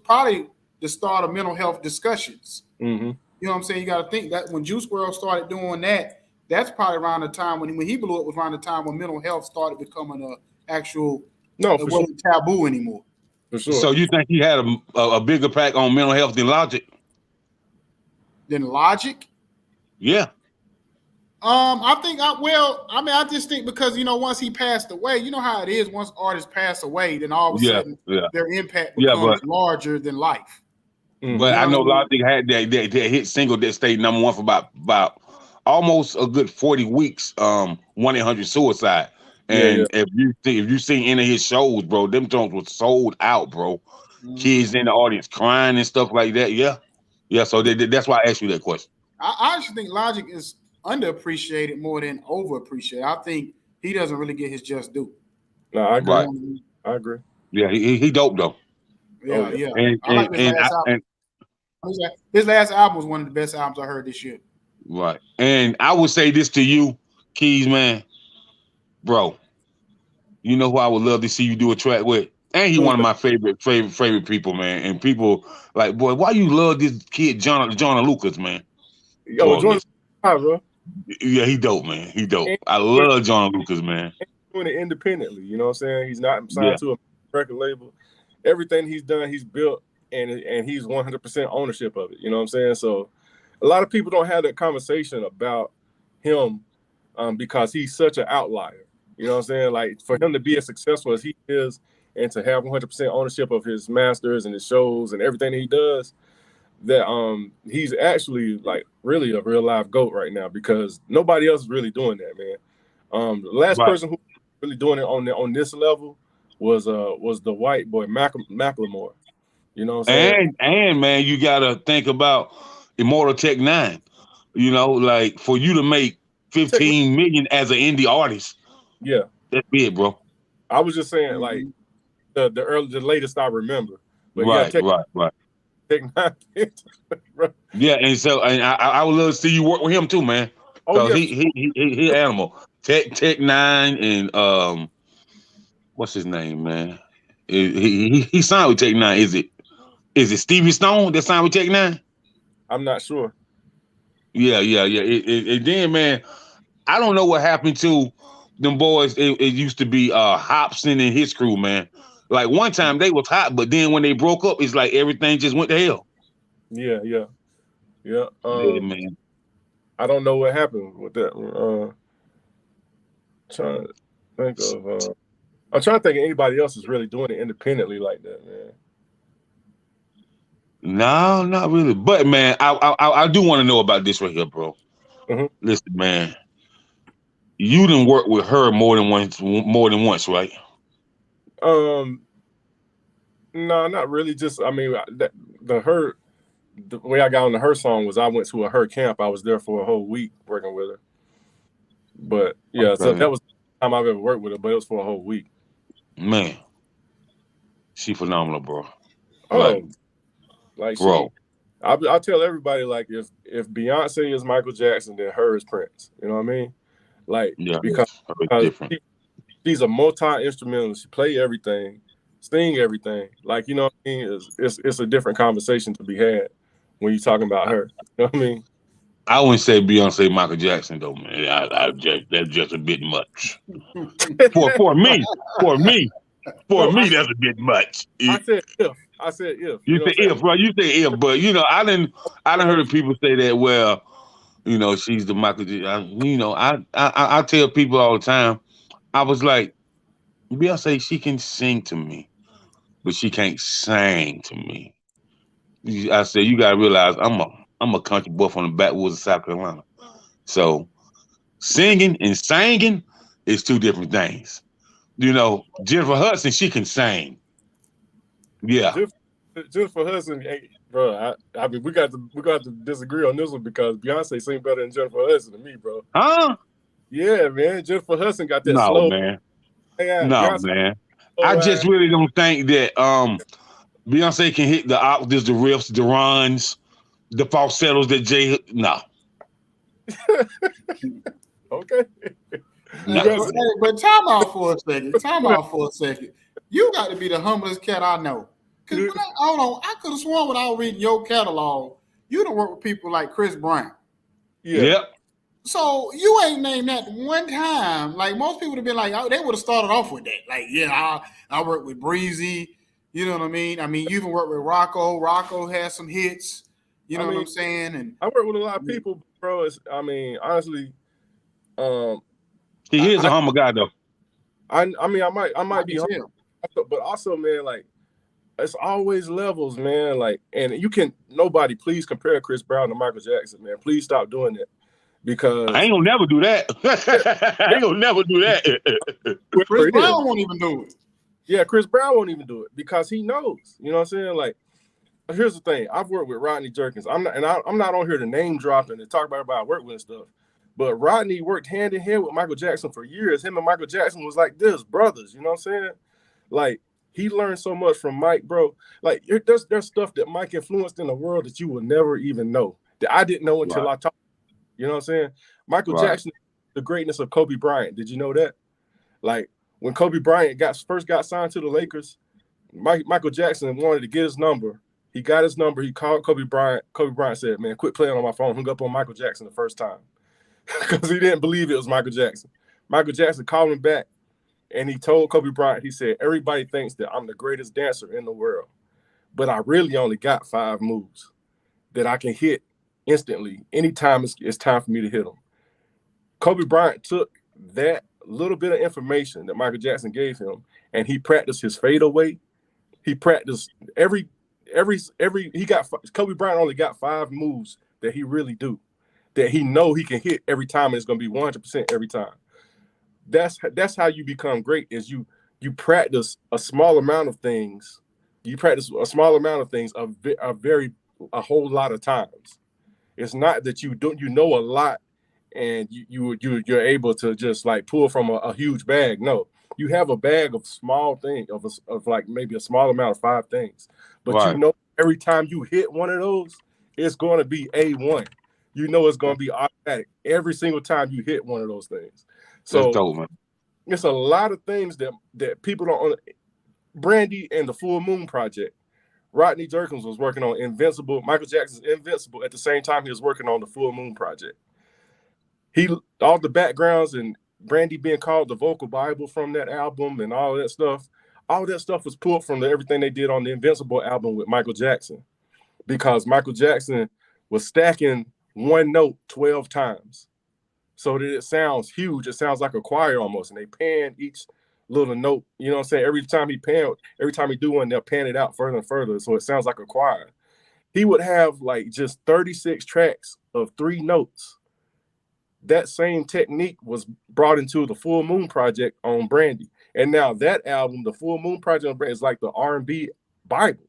probably the start of mental health discussions. Mm-hmm. You know what I'm saying? You got to think that when Juice WRLD started doing that, that's probably around the time when he blew up, was around the time when mental health started becoming an actual, it wasn't taboo anymore. For sure. So you think he had a bigger impact on mental health than Logic? Than Logic? Yeah. I just think because, once he passed away, you know how it is. Once artists pass away, then all of a sudden their impact becomes larger than life. But I know Logic had that hit single that stayed number one for about almost a good 40 weeks. 1-800-Suicide. And if you seen any of his shows, bro, them songs were sold out, bro. Kids in the audience crying and stuff like that. Yeah. So that's why I asked you that question. I actually think Logic is underappreciated more than overappreciated. I think he doesn't really get his just due. No, I agree. Right. I agree. Yeah, he dope though. Yeah. And, I like his last album. His last album was one of the best albums I heard this year. Right. And I would say this to you, Keyz, man, bro. You know who I would love to see you do a track with? And he one of my favorite people, man. And people like, boy, why you love this kid, John Lucas, man? Yo, John, bro. Yeah, he dope, man. He dope. I love John Lucas, man. Doing it independently, you know what I'm saying? He's not signed to a record label. Everything he's done, he's built, and he's 100% ownership of it. You know what I'm saying? So a lot of people don't have that conversation about him because he's such an outlier. You know what I'm saying? Like, for him to be as successful as he is and to have 100% ownership of his masters and his shows and everything that he does, that he's actually like really a real live GOAT right now, because nobody else is really doing that, man. The last person who really doing it on this level was the white boy Macklemore. You know what I'm saying? And man, you gotta think about Immortal Tech 9. You know, like for you to make 15 million as an indie artist. Yeah, that's big, bro. I was just saying, like the latest I remember. But right. Tech 9. Yeah, and so I would love to see you work with him too, man. Because he animal. Tech 9 and what's his name, man? He signed with Tech 9. Is it Stevie Stone that signed with Tech 9? I'm not sure. Yeah. And then, man, I don't know what happened to them boys. It used to be Hobson and his crew, man. Like one time they was hot, but then when they broke up, it's like everything just went to hell. Yeah. Yeah, man. I don't know what happened with that. Trying to think of. I'm trying to think of anybody else is really doing it independently like that, man. No, not really. But man, I do want to know about this right here, bro. Mm-hmm. Listen, man, you didn't work with her more than once, right? No, not really. Just I mean, the way I got on the her song was I went to a her camp. I was there for a whole week working with her. But yeah, Okay. so that was the time I've ever worked with her, but it was for a whole week. Man, she phenomenal, bro. Oh, like bro. I'll tell everybody, like, if Beyonce is Michael Jackson, then her is Prince. You know what I mean? Like, Yeah, because different. She's a multi-instrumentalist. She play everything, sing everything. Like, you know what I mean? It's a different conversation to be had when you're talking about her. You know what I mean? I wouldn't say Beyonce, Michael Jackson though, man. That's just a bit much. for me, that's a bit much. I said if. You say if, bro. You say if, but you know, I didn't heard people say that. Well, you know, she's the Michael. You know, I tell people all the time. I was like, Beyonce, she can sing to me, but she can't sing to me. I said, you gotta realize I'm a country boy from the backwoods of South Carolina. So singing and singing is two different things. You know, Jennifer Hudson, she can sing. Yeah. Jennifer Hudson, bro. I mean, we got to disagree on this one because Beyonce sing better than Jennifer Hudson to me, bro. Huh? Yeah, man. Jennifer Hudson got that slow. Man. Yeah, no, Beyonce, man. I just really don't think that Beyonce can hit the octaves, the riffs, the runs, the falsettos that Jay. No. Okay. No. But time out for a second. You got to be the humblest cat I know. Because hold on, I could have sworn when I was reading your catalog, you done work with people like Chris Brown. Yeah. Yep. So you ain't named that one time. Like most people would have been like, oh, they would have started off with that. Like, yeah, I worked with Breezy. You know what I mean? I mean, you even worked with Rocco. Rocco has some hits. You know what I'm saying? And I work with a lot of people, bro. Honestly, he is a humble guy, though. I might be humble, but also, man, like, it's always levels, man. Like, and nobody please compare Chris Brown to Michael Jackson, man. Please stop doing that. Because I ain't gonna never do that. I ain't gonna never do that. Chris Brown won't even do it. Yeah, Chris Brown won't even do it because he knows. You know what I'm saying? Like, here's the thing. I've worked with Rodney Jerkins. I'm not on here to name dropping and talk about everybody I work with and stuff. But Rodney worked hand in hand with Michael Jackson for years. Him and Michael Jackson was like this, brothers. You know what I'm saying? Like, he learned so much from Mike, bro. Like, there's stuff that Mike influenced in the world that you will never even know, that I didn't know until I talked. You know what I'm saying? Michael Jackson, the greatness of Kobe Bryant. Did you know that? Like, when Kobe Bryant first got signed to the Lakers, Michael Jackson wanted to get his number. He got his number. He called Kobe Bryant. Kobe Bryant said, man, quit playing on my phone. Hung up on Michael Jackson the first time because he didn't believe it was Michael Jackson. Michael Jackson called him back, and he told Kobe Bryant, he said, everybody thinks that I'm the greatest dancer in the world, but I really only got 5 moves that I can hit instantly. Anytime it's time for me to hit them. Kobe Bryant took that little bit of information that Michael Jackson gave him, and he practiced his fadeaway. He practiced Kobe Bryant only got 5 moves that he really do, that he know he can hit every time, and it's going to be 100% every time. That's how you become great, is you practice a small amount of things. You practice a small amount of things a whole lot of times. It's not that you know a lot and you're able to just like pull from a huge bag. No, you have a bag of small things of like maybe a small amount of 5 things, but you know every time you hit one of those, it's going to be A1. You know it's going to be automatic every single time you hit one of those things. So that's dope, man. It's a lot of things that people don't. Brandy and the Full Moon Project. Rodney Jerkins was working on Invincible, Michael Jackson's Invincible, at the same time he was working on the Full Moon Project. all the backgrounds and Brandy being called the vocal Bible from that album and all that stuff was pulled from everything they did on the Invincible album with Michael Jackson, because Michael Jackson was stacking one note 12 times so that it sounds huge. It sounds like a choir almost, and they pan each little note. You know what I'm saying? Every time he do one, they'll pan it out further and further, so it sounds like a choir. He would have like just 36 tracks of 3 notes. That same technique was brought into the Full Moon Project on Brandy. And now that album, the Full Moon Project on Brandy, is like the R&B Bible.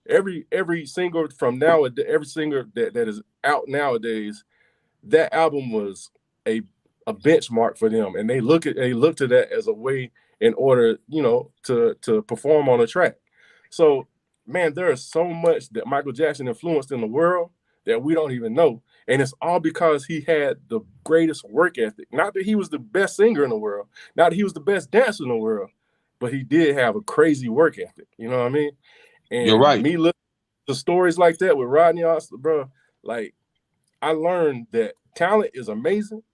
Every singer from nowadays, every singer that is out nowadays, that album was a benchmark for them. And they look to that as a way in order, to perform on a track. So, man, there is so much that Michael Jackson influenced in the world that we don't even know. And it's all because he had the greatest work ethic. Not that he was the best singer in the world, not that he was the best dancer in the world, but he did have a crazy work ethic. You know what I mean? And you're right. Me looking at stories like that with Rodney Austin, bro, like I learned that talent is amazing,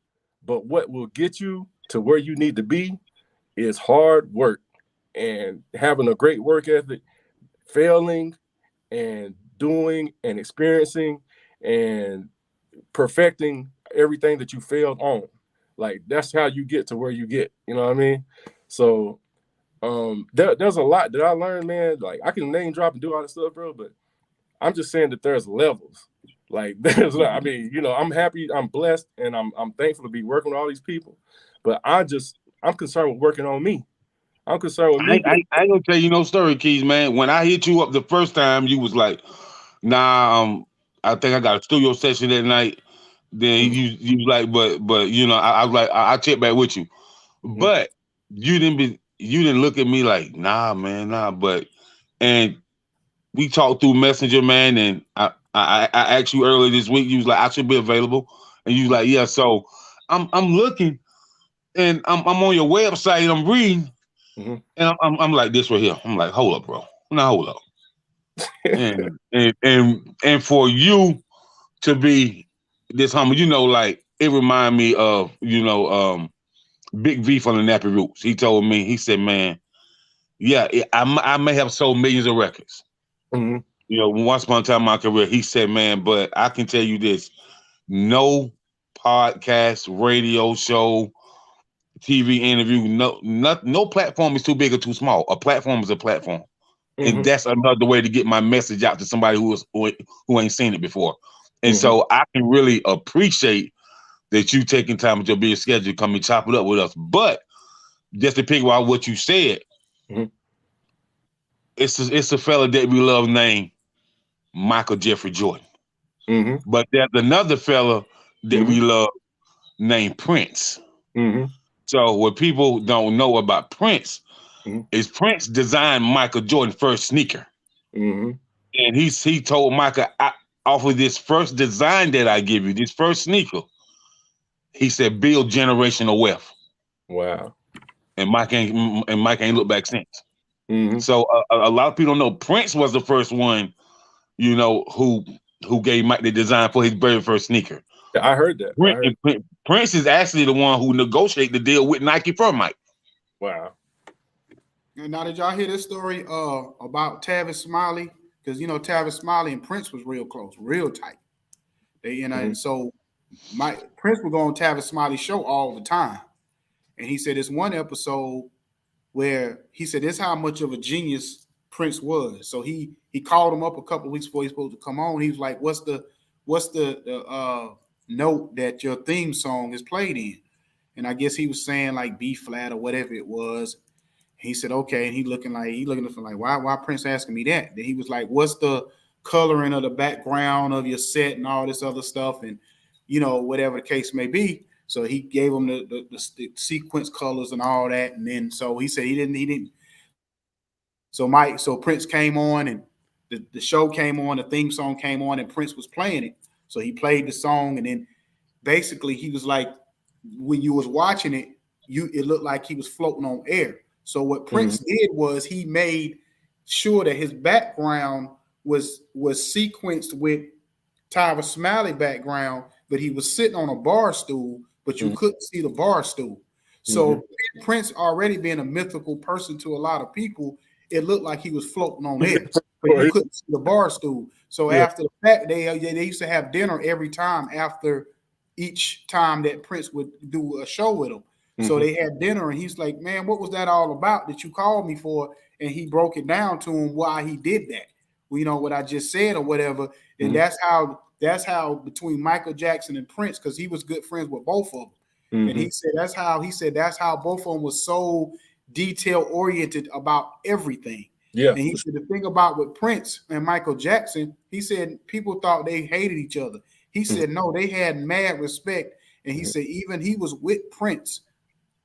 but what will get you to where you need to be is hard work and having a great work ethic, failing and doing and experiencing and perfecting everything that you failed on. Like that's how you get to where you get, you know what I mean? So there's a lot that I learned, man. Like I can name drop and do all that stuff, bro, but I'm just saying that there's levels. Like there's, I mean, I'm happy, I'm blessed, and I'm thankful to be working with all these people. But I'm concerned with working on me. I'm concerned with me. I ain't gonna tell you no story, Keyz, man. When I hit you up the first time, you was like, nah, I think I got a studio session that night. Then you was like, but I was like, I'll check back with you. But you didn't look at me like, nah, man, nah. And we talked through Messenger, man, and I asked you earlier this week. You was like, I should be available, and you was like, yeah. So I'm looking, and I'm on your website, and I'm reading, and I'm like this right here. I'm like, hold up, bro. Now hold up. and for you to be this humble, like it remind me of Big V from the Nappy Roots. He told me, he said, man, yeah, I may have sold millions of records. Once upon a time in my career, he said, man, but I can tell you this: no podcast, radio show, TV interview, no platform is too big or too small. A platform is a platform. And that's another way to get my message out to somebody who ain't seen it before. And so I can really appreciate that you taking time with your busy schedule to come and chop it up with us. But just to pick out what you said, it's a fella that we love named Michael Jeffrey Jordan. But there's another fella that we love named Prince. So what people don't know about Prince is Prince designed Michael Jordan's first sneaker. And he told Michael, off of this first design that I give you, this first sneaker, he said, build generational wealth. Wow. And Mike ain't looked back since. So a lot of people don't know Prince was the first one, who gave Mike the design for his very first sneaker. Yeah, I heard that. Prince is actually the one who negotiated the deal with Nike for Mike. Wow. And now, did y'all hear this story about Tavis Smiley? Because Tavis Smiley and Prince was real close, real tight. They and so Prince would go on Tavis Smiley's show all the time, and he said this one episode where he said this how much of a genius Prince was. So he called him up a couple of weeks before he's supposed to come on. He was like, "What's the note that your theme song is played in?" And I guess he was saying like B flat or whatever it was. He said, okay, and he looking at him like, why Prince asking me that? Then he was like, what's the coloring of the background of your set and all this other stuff, and whatever the case may be. So he gave him the sequence colors and all that, and then so he said he didn't. So Prince came on, and the show came on, the theme song came on, and Prince was playing it. So he played the song, and then basically he was like, when you was watching it, it looked like he was floating on air. So what Prince did was he made sure that his background was sequenced with Tavis Smiley background, but he was sitting on a bar stool but you couldn't see the bar stool. So Prince already being a mythical person to a lot of people, it looked like he was floating on air, but you couldn't see the bar stool. So after the fact, they used to have dinner every time after each time that Prince would do a show with him. So they had dinner, and he's like, man, what was that all about that you called me for? And he broke it down to him why he did that. Well, you know, what I just said or whatever. And that's how between Michael Jackson and Prince, because he was good friends with both of them. And he said that's how both of them was so detail oriented about everything. Yeah. And he said the thing about with Prince and Michael Jackson, he said people thought they hated each other. He said no, they had mad respect. And he said even he was with Prince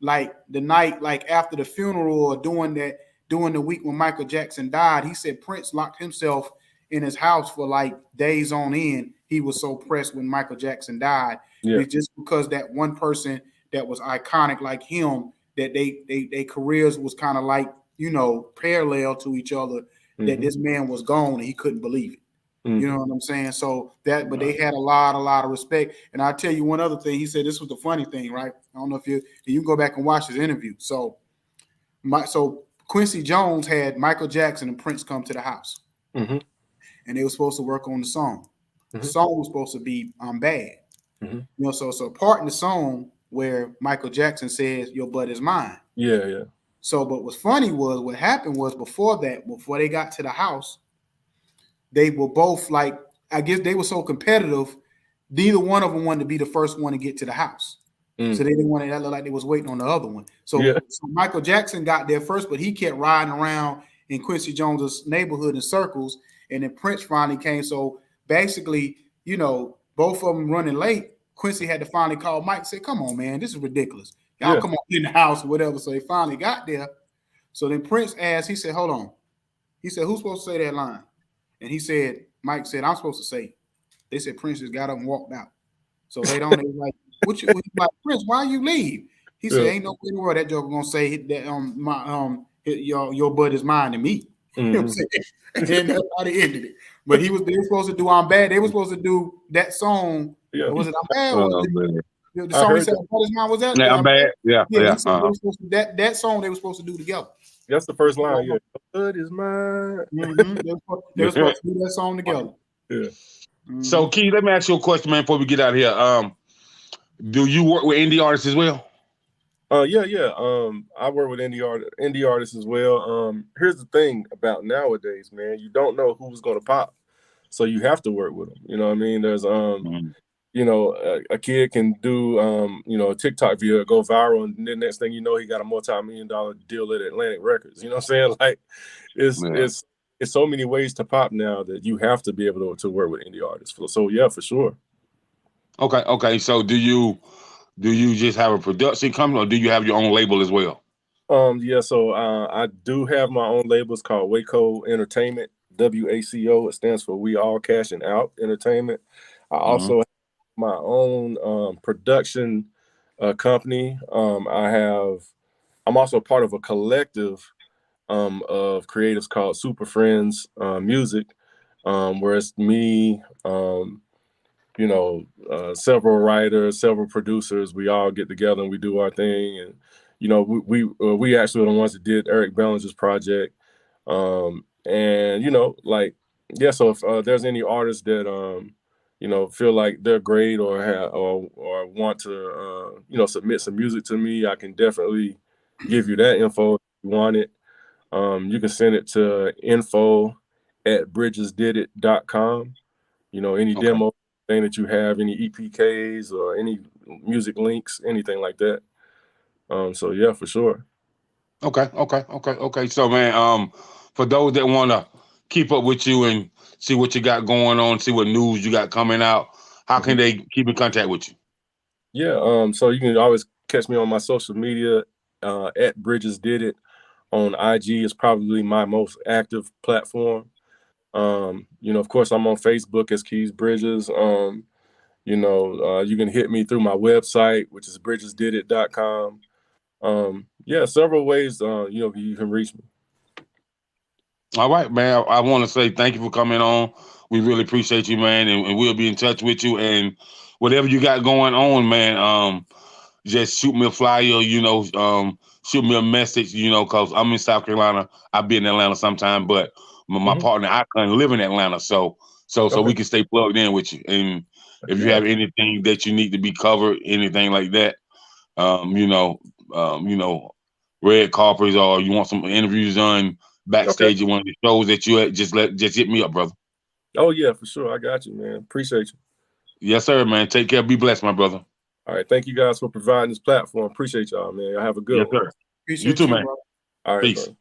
like the night, like after the funeral or during the week when Michael Jackson died. He said Prince locked himself in his house for like days on end. He was so pressed when Michael Jackson died. Yeah. Just because that one person that was iconic like him, that they careers was kind of like, you know, parallel to each other, that this man was gone and he couldn't believe it. You know what I'm saying? So that, but they had a lot of respect. And I'll tell you one other thing. He said this was the funny thing, right? I don't know if you can go back and watch his interview. So Quincy Jones had Michael Jackson and Prince come to the house, and they were supposed to work on the song. The song was supposed to be "I'm Bad," you know. So part in the song where Michael Jackson says, "Your butt is mine." Yeah. So, but what's funny was what happened was before they got to the house, they were both like, I guess they were so competitive. Neither one of them wanted to be the first one to get to the house. So they didn't want to look like they was waiting on the other one. So Michael Jackson got there first, but he kept riding around in Quincy Jones's neighborhood in circles. And then Prince finally came. So basically, you know, both of them running late. Quincy had to finally call Mike and say, come on, man, this is ridiculous. Y'all come on in the house or whatever. So they finally got there. So then Prince asked, he said, hold on. He said, who's supposed to say that line? And he said, Mike said, I'm supposed to say it. They said Prince just got up and walked out. So they don't, they was like, what you like, Prince, why you leave? He said, ain't no way in the world that joker gonna say that your butt is mine to me. You know what I'm saying? And then that's how they ended it. But they were supposed to do I'm Bad. They were supposed to do that song. Was it I'm Bad? The song he said butt is mine, was that? Yeah, I'm Bad. Yeah. That song they were supposed to do together. That's the first line. Yeah, butt is mine. They were supposed to do that song together. Yeah. So, Key, let me ask you a question, man, before we get out of here. Do you work with indie artists as well? Yeah. I work with indie artists as well. Here's the thing about nowadays, man. You don't know who's gonna pop, so you have to work with them. You know what I mean? There's you know, a kid can do a TikTok video, go viral, and then next thing you know, he got a multi-million-dollar deal at Atlantic Records. You know what I'm saying? Like, it's so many ways to pop now that you have to be able to work with indie artists. So yeah, for sure. Okay. So do you just have a production company, or do you have your own label as well? Yeah. So I do have my own label. It's called Waco Entertainment, WACO. It stands for We All Cashing Out Entertainment. I also have my own production company. I'm also part of a collective of creatives called Super Friends Music, where it's me, several writers, several producers. We all get together and we do our thing. And, you know, we actually are the ones that did Eric Bellinger's project. And, you know, like, yeah, so if there's any artists that, feel like they're great or want to, submit some music to me, I can definitely give you that info if you want it. You can send it to info@bridgesdidit.com. You know, any demo thing that you have, any EPKs or any music links, anything like that. So yeah, for sure. Okay. So, man, for those that want to keep up with you and see what you got going on, see what news you got coming out, how can they keep in contact with you? Yeah. So you can always catch me on my social media @BridgesDidIt. On IG is probably my most active platform. Of course, I'm on Facebook as Keyz Bridgez. You can hit me through my website, which is bridgesdidit.com. Several ways, you can reach me. All right, man. I want to say thank you for coming on. We really appreciate you, man, and we'll be in touch with you. And whatever you got going on, man, just shoot me a flyer, shoot me a message, because I'm in South Carolina. I'll be in Atlanta sometime, but my partner, I couldn't live in Atlanta. So we can stay plugged in with you. And if you have anything that you need to be covered, anything like that, red carpets, or you want some interviews done backstage at one of the shows that you at, just hit me up, brother. Oh yeah, for sure. I got you, man. Appreciate you. Yes, sir, man. Take care. Be blessed, my brother. All right. Thank you guys for providing this platform. Appreciate y'all, man. Y'all have a good one. Yes, sir. You too, man. All right, Peace. brother.